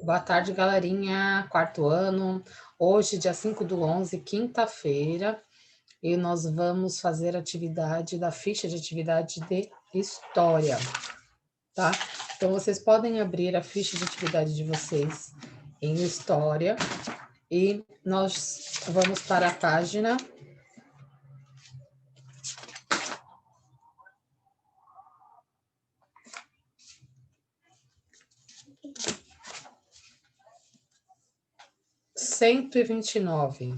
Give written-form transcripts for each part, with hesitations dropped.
Boa tarde, galerinha, quarto ano. Hoje, dia 5/11, quinta-feira, e nós vamos fazer atividade da ficha de atividade de história, tá? Então, vocês podem abrir a ficha de atividade de vocês em história e nós vamos para a página 129.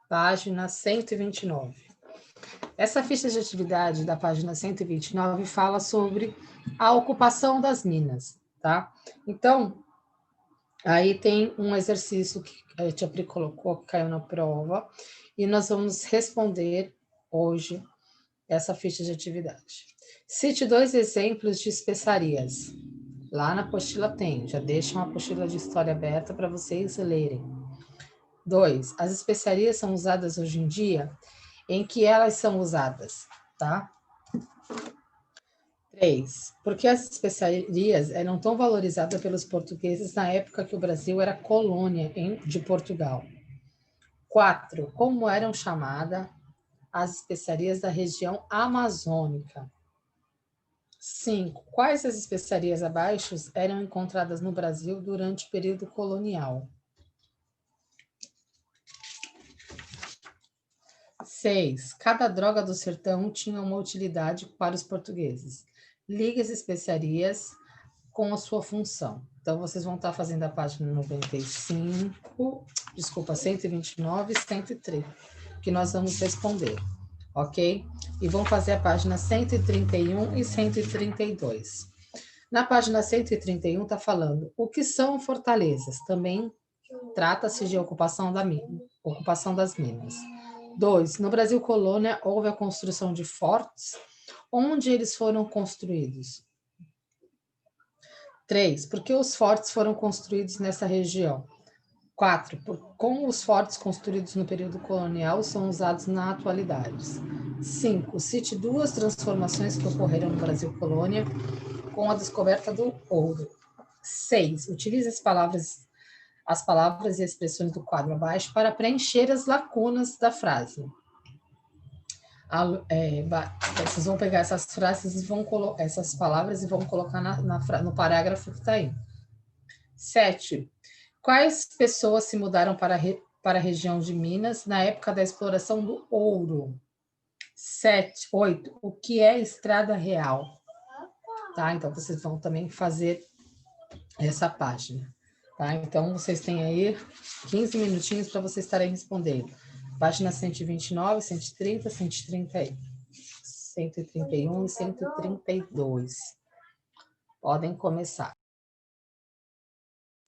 Página 129. Essa ficha de atividade da página 129 fala sobre a ocupação das minas, tá? Então, aí tem um exercício que a tia Pri colocou, que caiu na prova, e nós vamos responder hoje essa ficha de atividade. Cite 2 exemplos de especiarias. Lá na apostila tem, já deixa uma apostila de história aberta para vocês lerem. 2. As especiarias são usadas hoje em dia? Em que elas são usadas, tá? 3. Por que as especiarias eram tão valorizadas pelos portugueses na época que o Brasil era colônia de Portugal? 4. Como eram chamadas as especiarias da região amazônica? 5. Quais as especiarias abaixo eram encontradas no Brasil durante o período colonial? 6. Cada droga do sertão tinha uma utilidade para os portugueses. Ligue as especiarias com a sua função. Então, vocês vão estar fazendo a página 95, desculpa, 129 e 130, que nós vamos responder, ok? E vão fazer a página 131 e 132. Na página 131 está falando o que são fortalezas. Também trata-se de ocupação das minas. 2. No Brasil colônia houve a construção de fortes. Onde eles foram construídos? 3. Por que os fortes foram construídos nessa região? 4. Como os fortes construídos no período colonial são usados na atualidade? 5. Cite 2 transformações que ocorreram no Brasil colônia com a descoberta do ouro. 6. Utilize as palavras e expressões do quadro abaixo para preencher as lacunas da frase. Vocês vão pegar essas frases e essas palavras e vão colocar no parágrafo que está aí. 7. Quais pessoas se mudaram para a região de Minas na época da exploração do ouro? 8. O que é estrada real? Tá? Então, vocês vão também fazer essa página. Tá? Então, vocês têm aí 15 minutinhos para vocês estarem respondendo. Página 129, 130, 131 e 132. Podem começar.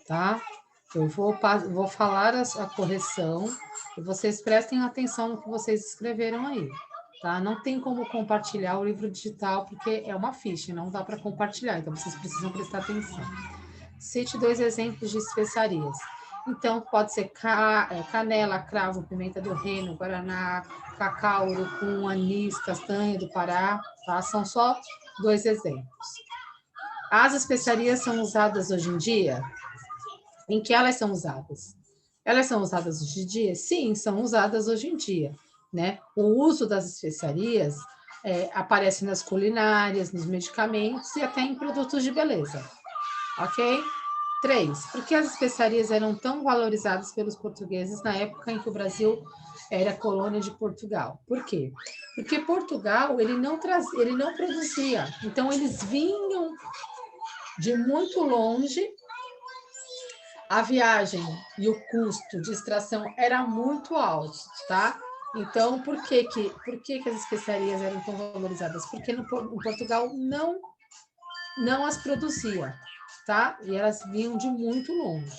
Tá? Eu vou falar a correção e vocês prestem atenção no que vocês escreveram aí. Tá? Não tem como compartilhar o livro digital, porque é uma ficha, não dá para compartilhar, então vocês precisam prestar atenção. Cite 2 exemplos de especiarias. Então, pode ser canela, cravo, pimenta do reino, guaraná, cacau, urucum, anis, castanha do Pará, tá? São só 2 exemplos. As especiarias são usadas hoje em dia? Em que elas são usadas? Elas são usadas hoje em dia? Sim, são usadas hoje em dia, né? O uso das especiarias aparece nas culinárias, nos medicamentos e até em produtos de beleza, ok? 3. Por que as especiarias eram tão valorizadas pelos portugueses na época em que o Brasil era colônia de Portugal? Por quê? Porque Portugal ele não produzia, então eles vinham de muito longe. A viagem e o custo de extração era muito alto, tá? Então, por que as especiarias eram tão valorizadas? Porque no Portugal não as produzia, tá? E elas vinham de muito longe.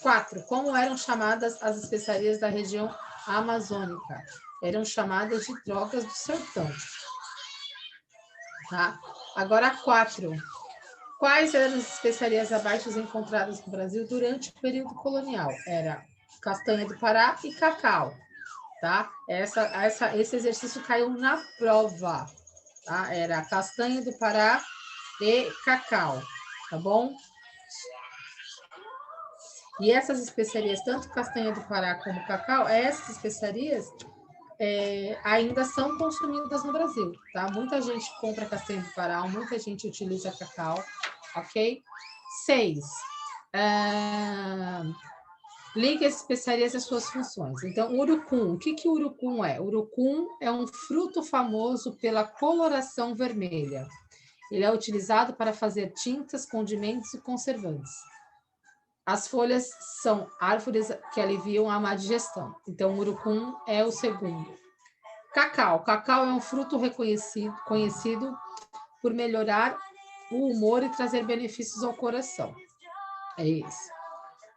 4. Como eram chamadas as especiarias da região amazônica? Eram chamadas de drogas do sertão, tá? Agora, 4. Quais eram as especiarias abaixo encontradas no Brasil durante o período colonial? Era castanha do Pará e cacau, tá? Esse exercício caiu na prova, tá? Era castanha do Pará e cacau, tá bom? E essas especiarias, tanto castanha do Pará como cacau, essas especiarias ainda são consumidas no Brasil, tá? Muita gente compra castanha do Pará, muita gente utiliza cacau, ok? 6. Ligue as especiarias às suas funções. Então, urucum. O que o urucum é? Urucum é um fruto famoso pela coloração vermelha. Ele é utilizado para fazer tintas, condimentos e conservantes. As folhas são árvores que aliviam a má digestão. Então, o urucum é o segundo. Cacau. Cacau é um fruto conhecido por melhorar o humor e trazer benefícios ao coração. É isso.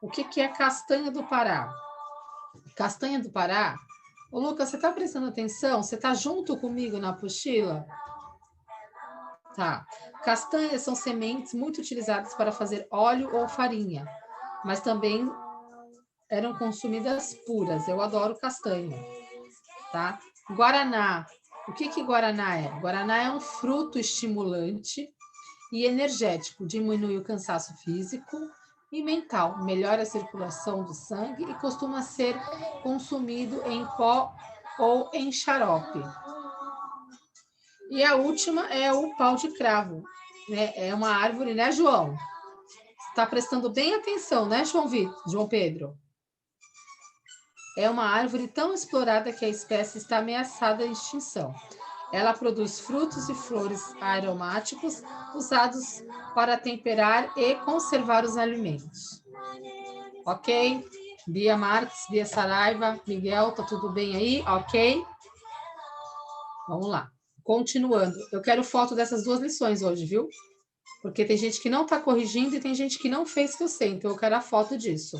O que é castanha do Pará? Castanha do Pará. Ô, Lucas, você está prestando atenção? Você está junto comigo na apostila? Tá. Castanhas são sementes muito utilizadas para fazer óleo ou farinha, mas também eram consumidas puras. Eu adoro castanha, tá? Guaraná. O que guaraná é? Guaraná é um fruto estimulante e energético, diminui o cansaço físico e mental, melhora a circulação do sangue e costuma ser consumido em pó ou em xarope. E a última é o pau de cravo, né? É uma árvore, né, João? Está prestando bem atenção, né, João Pedro? É uma árvore tão explorada que a espécie está ameaçada de extinção. Ela produz frutos e flores aromáticos usados para temperar e conservar os alimentos. Ok? Bia Marques, Bia Saraiva, Miguel, tá tudo bem aí? Ok? Vamos lá. Continuando. Eu quero foto dessas duas lições hoje, viu? Porque tem gente que não está corrigindo e tem gente que não fez que eu sei, então eu quero a foto disso.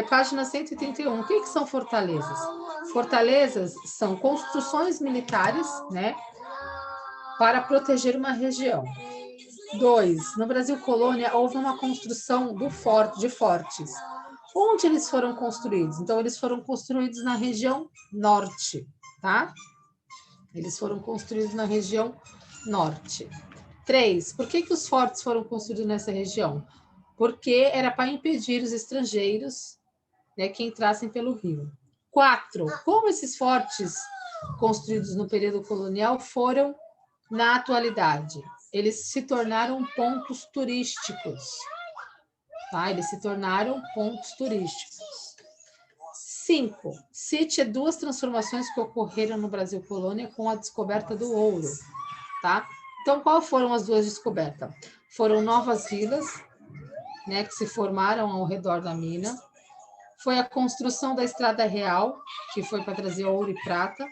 Página 131. O que são fortalezas? Fortalezas são construções militares, né, para proteger uma região. 2. No Brasil colônia, houve uma construção de fortes. Onde eles foram construídos? Então, eles foram construídos na região norte, tá? Eles foram construídos na região norte. 3. Por que os fortes foram construídos nessa região? Porque era para impedir os estrangeiros, né, que entrassem pelo rio. 4. Como esses fortes construídos no período colonial foram na atualidade? Eles se tornaram pontos turísticos. Tá? Eles se tornaram pontos turísticos. 5. Cite duas transformações que ocorreram no Brasil colônia com a descoberta do ouro. Tá? Então, qual foram as duas descobertas? Foram novas vilas, né, que se formaram ao redor da mina. Foi a construção da Estrada Real, que foi para trazer ouro e prata.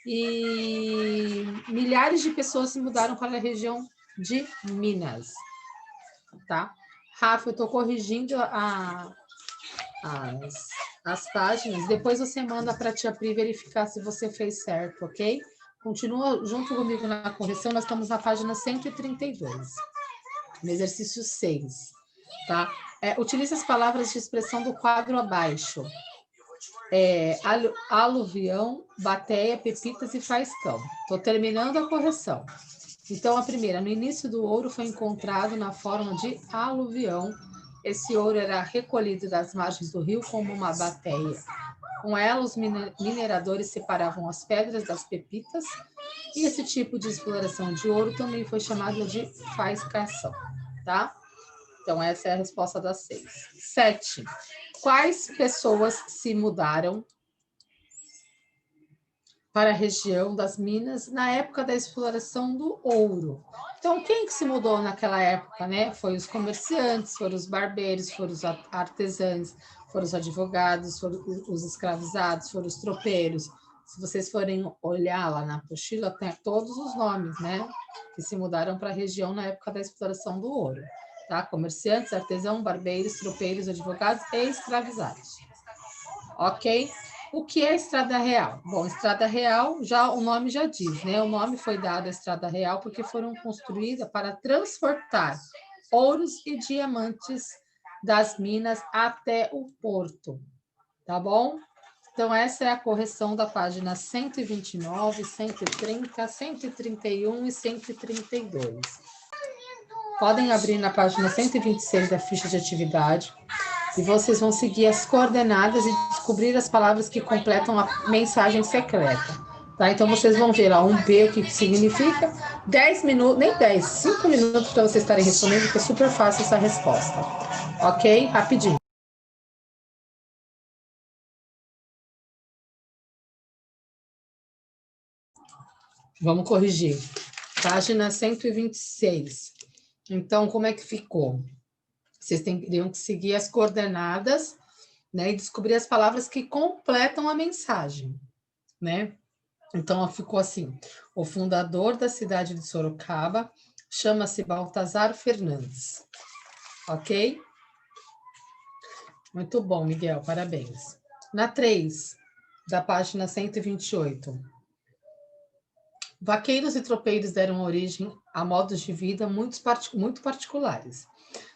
E milhares de pessoas se mudaram para a região de Minas. Tá? Rafa, eu estou corrigindo as páginas. Depois você manda para a tia Pri verificar se você fez certo, ok? Continua junto comigo na correção. Nós estamos na página 132, no exercício 6. Tá? Utilize as palavras de expressão do quadro abaixo. Aluvião, bateia, pepitas e faiscão. Estou terminando a correção. Então, a primeira, no início do ouro foi encontrado na forma de aluvião. Esse ouro era recolhido das margens do rio como uma bateia. Com ela, os mineradores separavam as pedras das pepitas, e esse tipo de exploração de ouro também foi chamado de faiscação, tá? Então, essa é a resposta das 6. 7. Quais pessoas se mudaram para a região das Minas na época da exploração do ouro? Então, quem que se mudou naquela época, né? Foi os comerciantes, foram os barbeiros, foram os artesãos, foram os advogados, foram os escravizados, foram os tropeiros. Se vocês forem olhar lá na apostila, tem todos os nomes, né? Que se mudaram para a região na época da exploração do ouro. Tá? Comerciantes, artesãos, barbeiros, tropeiros, advogados e escravizados. Ok? O que é Estrada Real? Bom, Estrada Real, já o nome já diz, né? O nome foi dado à Estrada Real porque foram construídas para transportar ouros e diamantes das minas até o porto. Tá bom? Então, essa é a correção da página 129, 130, 131 e 132. podem abrir na página 126 da ficha de atividade e vocês vão seguir as coordenadas e descobrir as palavras que completam a mensagem secreta. Tá? Então, vocês vão ver lá um B, o que significa, 10 minutos, nem 10, 5 minutos para vocês estarem respondendo, porque é super fácil essa resposta. Ok? Rapidinho. Vamos corrigir. Página 126. Então, como é que ficou? Vocês teriam que seguir as coordenadas, né, e descobrir as palavras que completam a mensagem, né? Então, ficou assim: o fundador da cidade de Sorocaba chama-se Baltazar Fernandes. Ok? Muito bom, Miguel, parabéns. Na 3, da página 128. Vaqueiros e tropeiros deram origem a modos de vida muito particulares.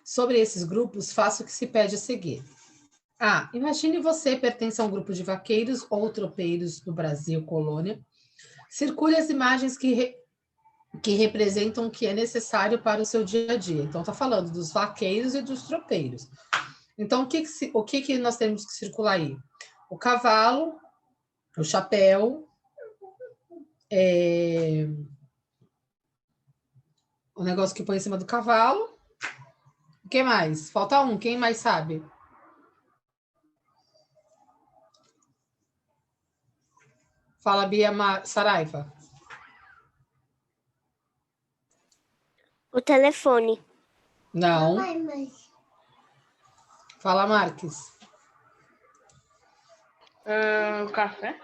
Sobre esses grupos, faça o que se pede a seguir. Imagine você pertence a um grupo de vaqueiros ou tropeiros do Brasil, colônia. Circule as imagens que representam o que é necessário para o seu dia a dia. Então, está falando dos vaqueiros e dos tropeiros. Então, o que nós temos que circular aí? O cavalo, o chapéu, o negócio que põe em cima do cavalo. O que mais? Falta um, quem mais sabe? Fala, Bia Saraiva. O telefone. Não. Fala, Marques. Café?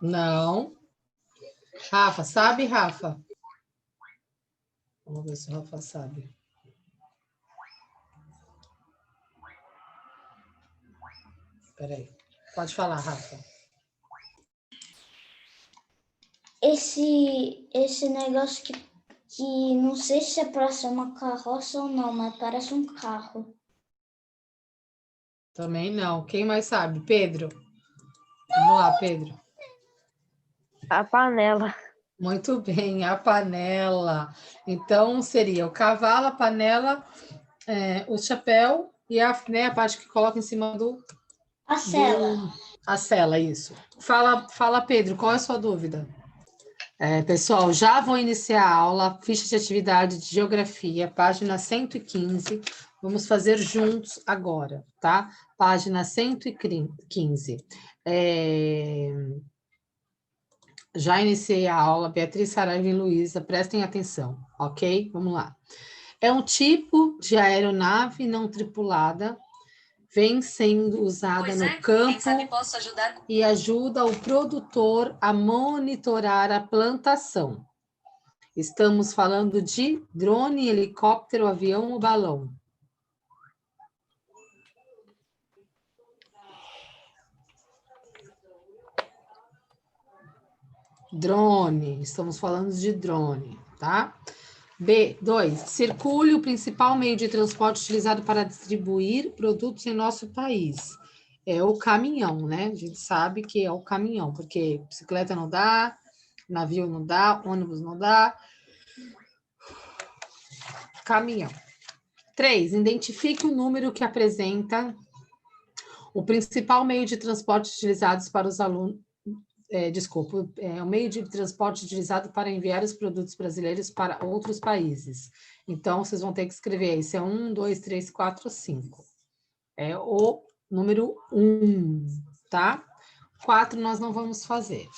Não. Rafa, sabe, Rafa? Vamos ver se o Rafa sabe. Espera aí. Pode falar, Rafa. Esse negócio que não sei se é para ser uma carroça ou não, mas parece um carro. Também não. Quem mais sabe? Pedro. Vamos lá, Pedro. A panela. Muito bem, a panela. Então, seria o cavalo, a panela, o chapéu e a parte que coloca em cima do... A cela. A cela, isso. Fala, Pedro, qual é a sua dúvida? Pessoal, já vou iniciar a aula, ficha de atividade de geografia, página 115. Vamos fazer juntos agora, tá? Página 115. Já iniciei a aula, Beatriz, Saraiva e Luísa, prestem atenção, ok? Vamos lá. É um tipo de aeronave não tripulada, vem sendo usada no campo, quem sabe posso ajudar, e ajuda o produtor a monitorar a plantação. Estamos falando de drone, helicóptero, avião ou balão? Drone, estamos falando de drone, tá? B2, circule o principal meio de transporte utilizado para distribuir produtos em nosso país. É o caminhão, né? A gente sabe que é o caminhão, porque bicicleta não dá, navio não dá, ônibus não dá. Caminhão. 3, identifique o número que apresenta o principal meio de transporte utilizado para os alunos. O meio de transporte utilizado para enviar os produtos brasileiros para outros países. Então, vocês vão ter que escrever aí, se é 1, 2, 3, 4, 5. É o número 1, tá? 4 nós não vamos fazer.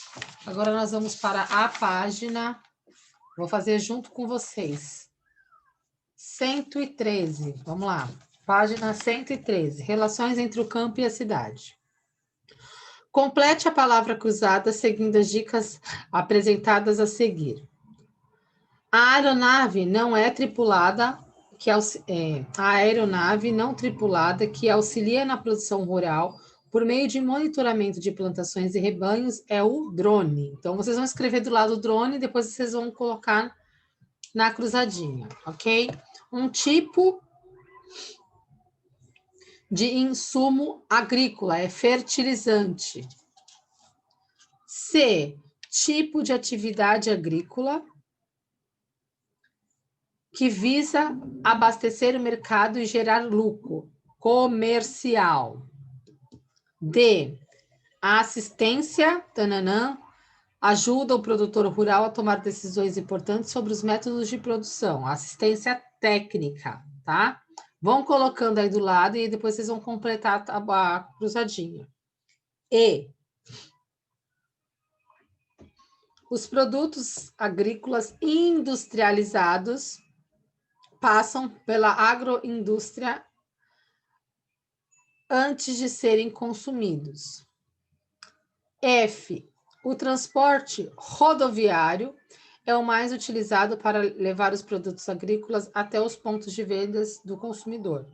Agora nós vamos para a página, vou fazer junto com vocês. 113, vamos lá. Página 113, relações entre o campo e a cidade. Complete a palavra cruzada seguindo as dicas apresentadas a seguir. A aeronave não tripulada a aeronave não tripulada que auxilia na produção rural por meio de monitoramento de plantações e rebanhos é o drone. Então, vocês vão escrever do lado do drone e depois vocês vão colocar na cruzadinha, ok? Um tipo de insumo agrícola é fertilizante. C, tipo de atividade agrícola que visa abastecer o mercado e gerar lucro comercial. D, a assistência, tananã, ajuda o produtor rural a tomar decisões importantes sobre os métodos de produção. Assistência técnica, tá? Vão colocando aí do lado e depois vocês vão completar a cruzadinha. E os produtos agrícolas industrializados passam pela agroindústria antes de serem consumidos. F, o transporte rodoviário é o mais utilizado para levar os produtos agrícolas até os pontos de vendas do consumidor.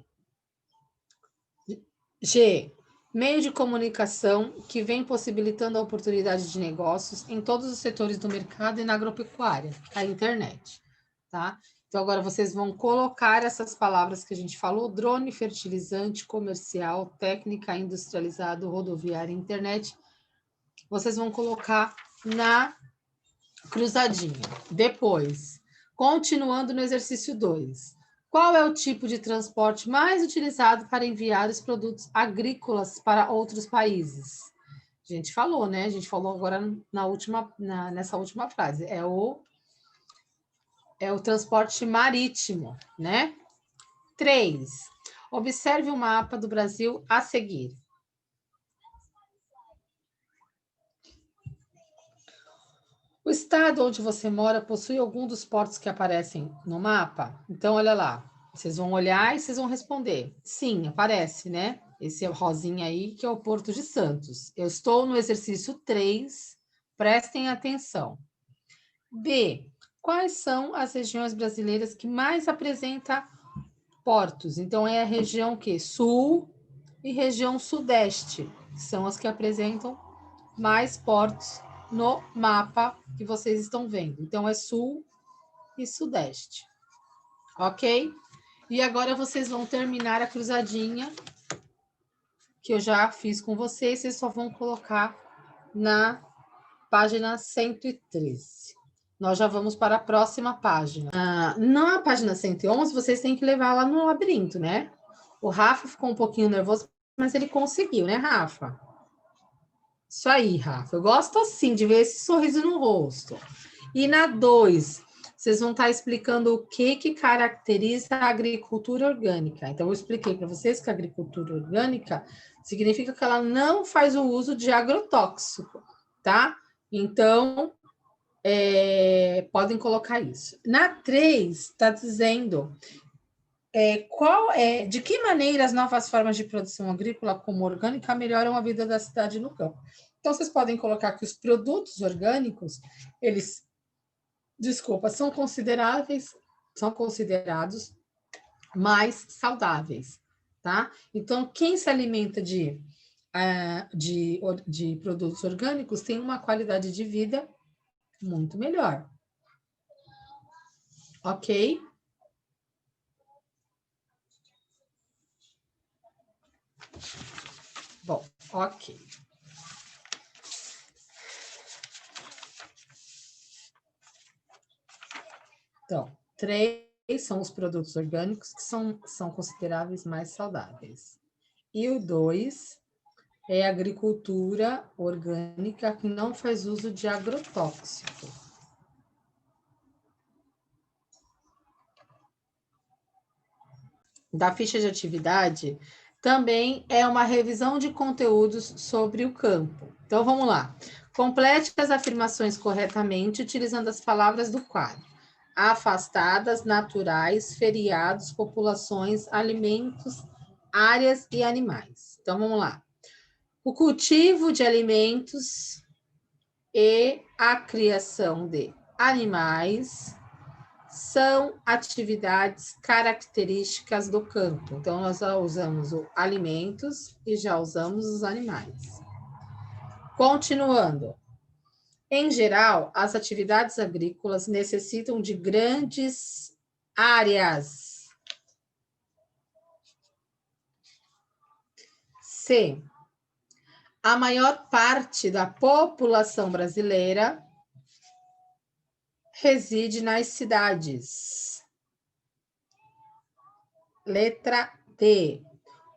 G, meio de comunicação que vem possibilitando a oportunidade de negócios em todos os setores do mercado e na agropecuária, a internet, tá? Então, agora vocês vão colocar essas palavras que a gente falou: drone, fertilizante, comercial, técnica, industrializado, rodoviária, internet. Vocês vão colocar na cruzadinha. Depois, continuando no exercício 2. Qual é o tipo de transporte mais utilizado para enviar os produtos agrícolas para outros países? A gente falou, né? A gente falou agora nessa última frase. É o transporte marítimo, né? 3. Observe o mapa do Brasil a seguir. O estado onde você mora possui algum dos portos que aparecem no mapa? Então, olha lá. Vocês vão olhar e vocês vão responder. Sim, aparece, né? Esse é o rosinha aí, que é o Porto de Santos. Eu estou no exercício 3. Prestem atenção. B. Quais são as regiões brasileiras que mais apresentam portos? Então, é a região que? Sul e região sudeste, que são as que apresentam mais portos no mapa que vocês estão vendo. Então, é sul e sudeste. Ok? E agora vocês vão terminar a cruzadinha que eu já fiz com vocês. Vocês só vão colocar na página 113. Nós já vamos para a próxima página. Na página 111, vocês têm que levar lá no labirinto, né? O Rafa ficou um pouquinho nervoso, mas ele conseguiu, né, Rafa? Isso aí, Rafa. Eu gosto assim de ver esse sorriso no rosto. E na 2, vocês vão estar explicando o que caracteriza a agricultura orgânica. Então, eu expliquei para vocês que a agricultura orgânica significa que ela não faz o uso de agrotóxico, tá? Então, podem colocar isso. Na 3, está dizendo de que maneira as novas formas de produção agrícola, como orgânica, melhoram a vida da cidade no campo. Então, vocês podem colocar que os produtos orgânicos, são considerados mais saudáveis, tá? Então, quem se alimenta de produtos orgânicos tem uma qualidade de vida muito melhor. Ok? Bom, ok. Então, 3 são os produtos orgânicos que são consideráveis mais saudáveis. E o 2 é a agricultura orgânica que não faz uso de agrotóxico. Da ficha de atividade também é uma revisão de conteúdos sobre o campo. Então, vamos lá. Complete as afirmações corretamente utilizando as palavras do quadro. Afastadas, naturais, feriados, populações, alimentos, áreas e animais. Então, vamos lá. O cultivo de alimentos e a criação de animais são atividades características do campo. Então, nós já usamos os alimentos e já usamos os animais. Continuando. Em geral, as atividades agrícolas necessitam de grandes áreas. C. A maior parte da população brasileira reside nas cidades. Letra D.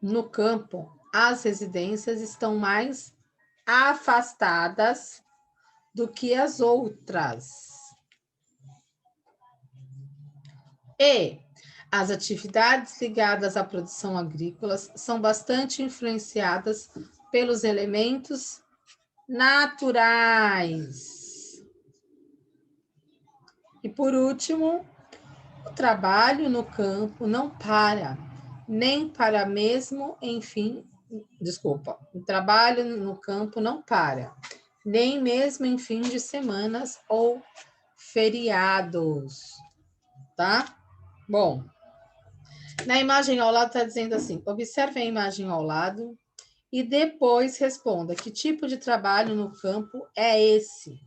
No campo, as residências estão mais afastadas do que as outras. E as atividades ligadas à produção agrícola são bastante influenciadas pelos elementos naturais. E por último, o trabalho no campo não para, nem para mesmo, enfim, o trabalho no campo não para, nem mesmo em fim de semanas ou feriados, tá? Bom, na imagem ao lado está dizendo assim, observe a imagem ao lado e depois responda que tipo de trabalho no campo é esse?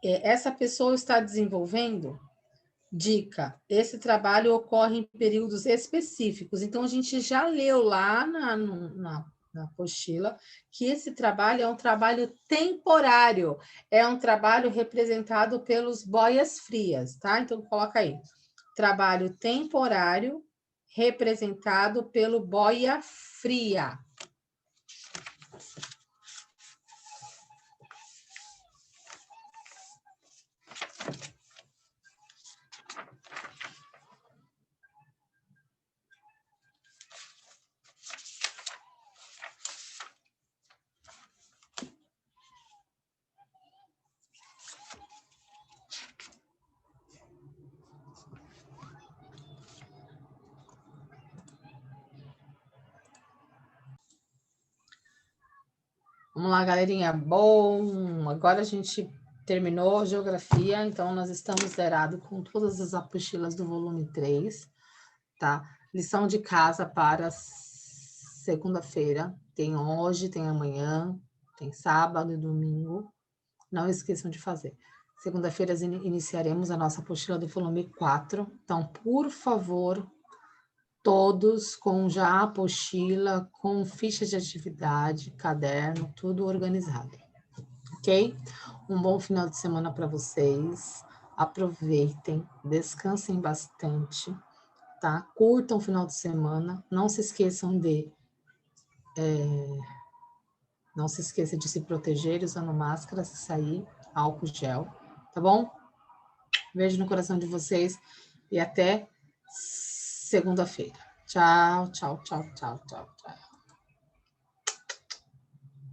Essa pessoa está desenvolvendo? Dica, esse trabalho ocorre em períodos específicos. Então, a gente já leu lá na apostila que esse trabalho é um trabalho temporário, é um trabalho representado pelos boias frias, tá? Então, coloca aí, trabalho temporário representado pelo boia fria. Vamos lá, galerinha. Bom, agora a gente terminou a geografia, então nós estamos zerados com todas as apostilas do volume 3, tá? Lição de casa para segunda-feira. Tem hoje, tem amanhã, tem sábado e domingo. Não esqueçam de fazer. Segunda-feira iniciaremos a nossa apostila do volume 4. Então, por favor, todos com já a apostila, com ficha de atividade, caderno, tudo organizado, ok? Um bom final de semana para vocês, aproveitem, descansem bastante, tá? Curtam o final de semana, não se esqueçam de se proteger usando máscara, se sair, álcool gel, tá bom? Beijo no coração de vocês e até segunda-feira. Tchau, tchau, tchau, tchau, tchau, tchau.